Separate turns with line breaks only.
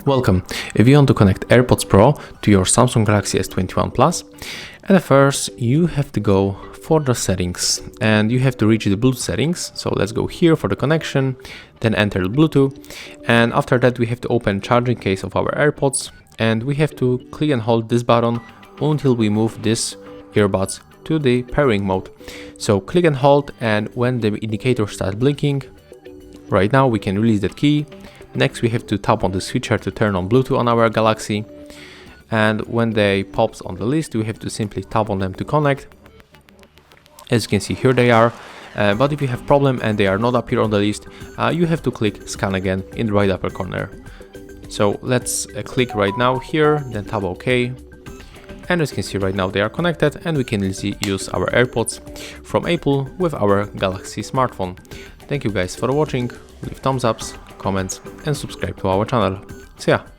Welcome. If you want to connect AirPods Pro to your Samsung Galaxy S21 Plus, at first you have to go for the settings and you have to reach the Bluetooth settings. So let's go here for the connection, then enter the Bluetooth, and after that we have to open charging case of our AirPods and we have to click and hold this button until we move this earbuds to the pairing mode. So click and hold, and when the indicator starts blinking, right now we can release that key. Next we have to tap on the switcher to turn on Bluetooth on our Galaxy, and when they pops on the list we have to simply tap on them to connect. As you can see, here they are, but if you have problem and they are not appear on the list, you have to click scan again in the right upper corner. So let's click right now here, then tap OK, and as you can see right now they are connected and we can easily use our AirPods from Apple with our Galaxy smartphone. Thank you guys for watching, leave thumbs ups, comments and subscribe to our channel. See ya!